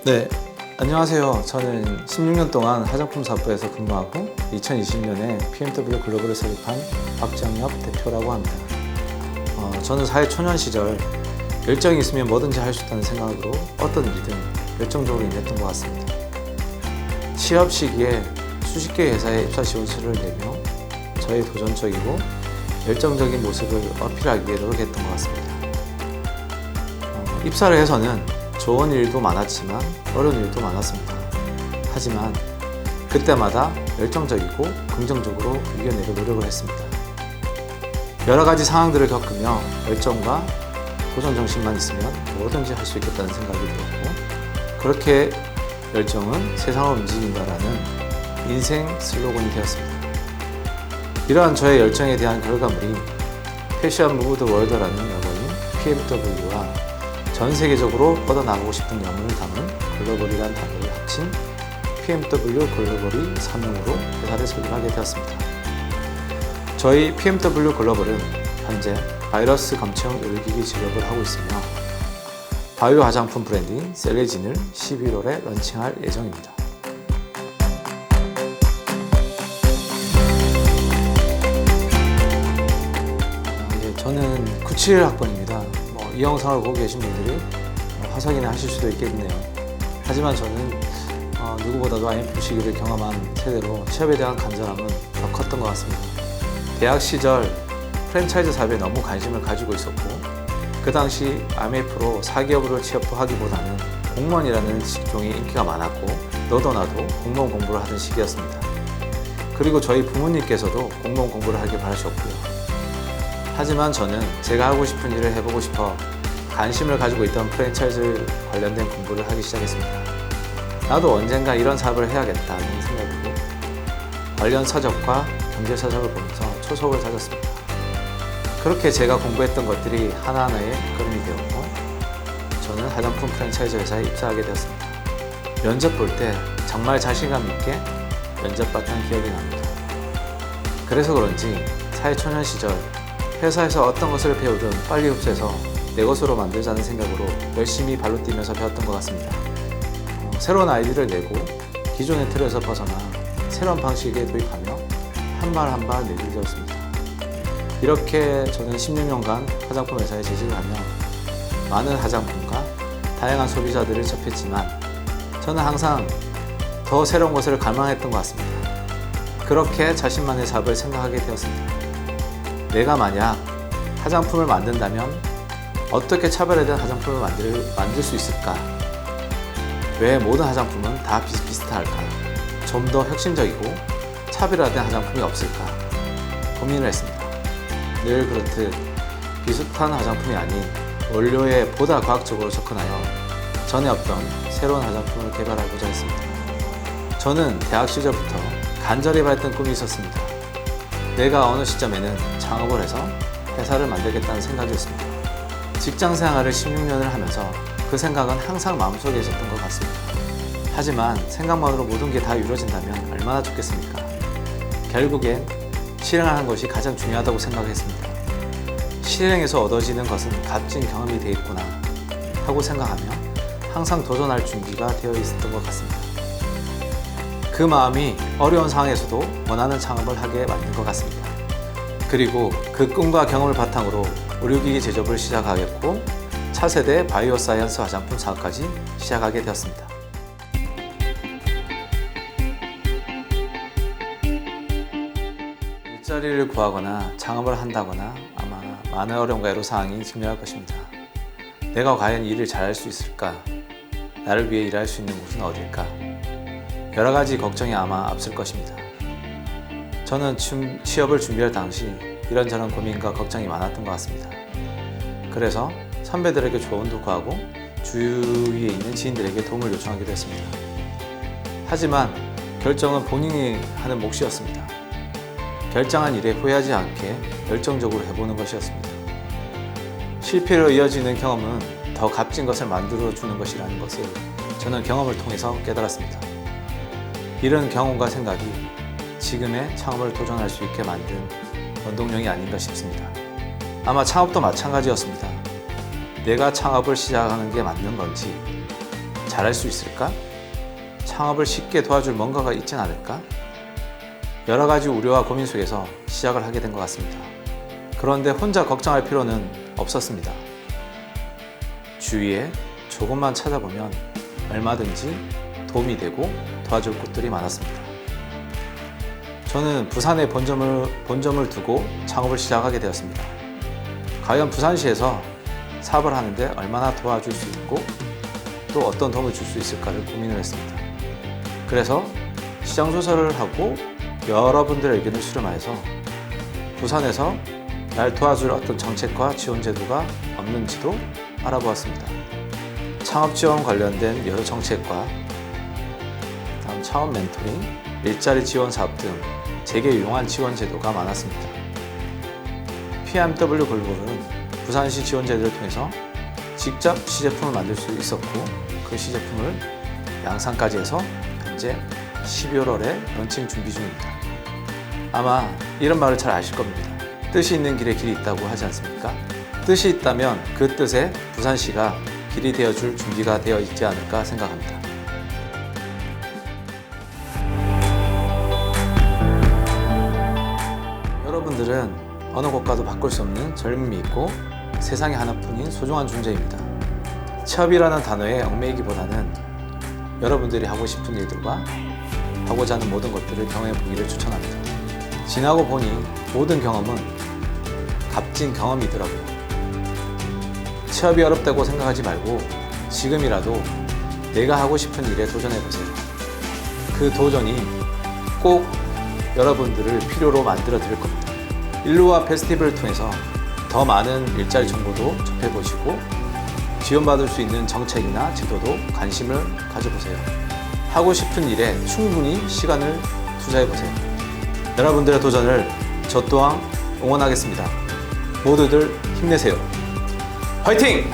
네, 안녕하세요. 저는 16년 동안 화장품 사업부에서 근무하고 2020년에 PMW 글로벌을 설립한 박정엽 대표라고 합니다. 저는 사회 초년 시절 열정이 있으면 뭐든지 할 수 있다는 생각으로 어떤 일이든 열정적으로 임했던 것 같습니다. 취업 시기에 수십 개의 회사에 입사 지원서를 내며 저의 도전적이고 열정적인 모습을 어필하기 위해 노력했던 것 같습니다. 입사를 해서는 좋은 일도 많았지만 어려운 일도 많았습니다. 하지만 그때마다 열정적이고 긍정적으로 이겨내려 노력을 했습니다. 여러 가지 상황들을 겪으며 열정과 도전 정신만 있으면 뭐든지 할 수 있겠다는 생각이 들었고, 그렇게 열정은 세상을 움직인다라는 인생 슬로건이 되었습니다. 이러한 저의 열정에 대한 결과물이 패션 무브 더 월드라는 영어인 PMW와 전 세계적으로 뻗어나가고 싶은 영혼을 담은 글로벌이라는 단어를 합친 PMW 글로벌이 사명으로 회사를 설립하게 되었습니다. 저희 PMW 글로벌은 현재 바이러스 검청 의료기기 진료를 하고 있으며 바이오 화장품 브랜드인 셀레진을 11월에 런칭할 예정입니다. 저는 97학번입니다. 이 영상을 보고 계신 분들이 화석이나 하실 수도 있겠네요. 하지만 저는 누구보다도 IMF 시기를 경험한 세대로 취업에 대한 간절함은 더 컸던 것 같습니다. 대학 시절 프랜차이즈 사업에 너무 관심을 가지고 있었고, 그 당시 IMF로 사기업으로 취업하기보다는 공무원이라는 직종이 인기가 많았고 너도 나도 공무원 공부를 하던 시기였습니다. 그리고 저희 부모님께서도 공무원 공부를 하길 바라셨고요. 하지만 저는 제가 하고 싶은 일을 해보고 싶어 관심을 가지고 있던 프랜차이즈 관련된 공부를 하기 시작했습니다. 나도 언젠가 이런 사업을 해야겠다는 생각으로 관련 서적과 경제 서적을 보면서 초석을 다졌습니다. 그렇게 제가 공부했던 것들이 하나하나의 걸음이 되었고, 저는 화장품 프랜차이즈 회사에 입사하게 되었습니다. 면접 볼 때 정말 자신감 있게 면접 봤던 기억이 납니다. 그래서 그런지 사회초년 시절 회사에서 어떤 것을 배우든 빨리 흡수해서 내 것으로 만들자는 생각으로 열심히 발로 뛰면서 배웠던 것 같습니다. 새로운 아이디어를 내고 기존의 틀에서 벗어나 새로운 방식에 도입하며 한 발 한 발 내디뎠습니다. 이렇게 저는 16년간 화장품 회사에 재직을 하며 많은 화장품과 다양한 소비자들을 접했지만 저는 항상 더 새로운 것을 갈망했던 것 같습니다. 그렇게 자신만의 사업을 생각하게 되었습니다. 내가 만약 화장품을 만든다면 어떻게 차별화된 화장품을 만들 수 있을까? 왜 모든 화장품은 다 비슷비슷할까? 좀 더 혁신적이고 차별화된 화장품이 없을까? 고민을 했습니다. 늘 그렇듯 비슷한 화장품이 아닌 원료에 보다 과학적으로 접근하여 전에 없던 새로운 화장품을 개발하고자 했습니다. 저는 대학 시절부터 간절히 바랬던 꿈이 있었습니다. 내가 어느 시점에는 창업을 해서 회사를 만들겠다는 생각이었습니다. 직장 생활을 16년을 하면서 그 생각은 항상 마음속에 있었던 것 같습니다. 하지만 생각만으로 모든 게 다 이루어진다면 얼마나 좋겠습니까? 결국엔 실행하는 것이 가장 중요하다고 생각했습니다. 실행에서 얻어지는 것은 값진 경험이 되겠구나 하고 생각하며 항상 도전할 준비가 되어 있었던 것 같습니다. 그 마음이 어려운 상황에서도 원하는 창업을 하게 만든 것 같습니다. 그리고 그 꿈과 경험을 바탕으로 의료기기 제조업을 시작하겠고 차세대 바이오 사이언스 화장품 사업까지 시작하게 되었습니다. 일자리를 구하거나 창업을 한다거나 아마 많은 어려움과 애로사항이 직면할 것입니다. 내가 과연 일을 잘할 수 있을까? 나를 위해 일할 수 있는 곳은 어딜까? 여러 가지 걱정이 아마 앞설 것입니다. 저는 취업을 준비할 당시 이런저런 고민과 걱정이 많았던 것 같습니다. 그래서 선배들에게 조언도 구하고 주위에 있는 지인들에게 도움을 요청하기도 했습니다. 하지만 결정은 본인이 하는 몫이었습니다. 결정한 일에 후회하지 않게 열정적으로 해보는 것이었습니다. 실패로 이어지는 경험은 더 값진 것을 만들어주는 것이라는 것을 저는 경험을 통해서 깨달았습니다. 이런 경험과 생각이 지금의 창업을 도전할 수 있게 만든 원동력이 아닌가 싶습니다. 아마 창업도 마찬가지였습니다. 내가 창업을 시작하는 게 맞는 건지, 잘할 수 있을까? 창업을 쉽게 도와줄 뭔가가 있진 않을까? 여러 가지 우려와 고민 속에서 시작을 하게 된 것 같습니다. 그런데 혼자 걱정할 필요는 없었습니다. 주위에 조금만 찾아보면 얼마든지 도움이 되고 도와줄 곳들이 많았습니다. 저는 부산에 본점을 두고 창업을 시작하게 되었습니다. 과연 부산시에서 사업을 하는데 얼마나 도와줄 수 있고 또 어떤 도움을 줄 수 있을까를 고민을 했습니다. 그래서 시장 조사를 하고 여러분들의 의견을 수렴하여서 부산에서 날 도와줄 어떤 정책과 지원 제도가 없는지도 알아보았습니다. 창업 지원 관련된 여러 정책과 다음 창업 멘토링, 일자리 지원 사업 등 제게 유용한 지원 제도가 많았습니다. PMW 글로벌은 부산시 지원 제도를 통해서 직접 시제품을 만들 수 있었고 그 시제품을 양산까지 해서 현재 12월에 런칭 준비 중입니다. 아마 이런 말을 잘 아실 겁니다. 뜻이 있는 길에 길이 있다고 하지 않습니까? 뜻이 있다면 그 뜻에 부산시가 길이 되어줄 준비가 되어 있지 않을까 생각합니다. 여러분들은 어느 곳과도 바꿀 수 없는 젊음이 있고 세상에 하나뿐인 소중한 존재입니다. 취업이라는 단어에 얽매이기보다는 여러분들이 하고 싶은 일들과 하고자 하는 모든 것들을 경험해 보기를 추천합니다. 지나고 보니 모든 경험은 값진 경험이더라고요. 취업이 어렵다고 생각하지 말고 지금이라도 내가 하고 싶은 일에 도전해 보세요. 그 도전이 꼭 여러분들을 필요로 만들어 드릴 겁니다. 일루와 페스티벌을 통해서 더 많은 일자리 정보도 접해보시고 지원받을 수 있는 정책이나 제도도 관심을 가져보세요. 하고 싶은 일에 충분히 시간을 투자해보세요. 여러분들의 도전을 저 또한 응원하겠습니다. 모두들 힘내세요. 화이팅!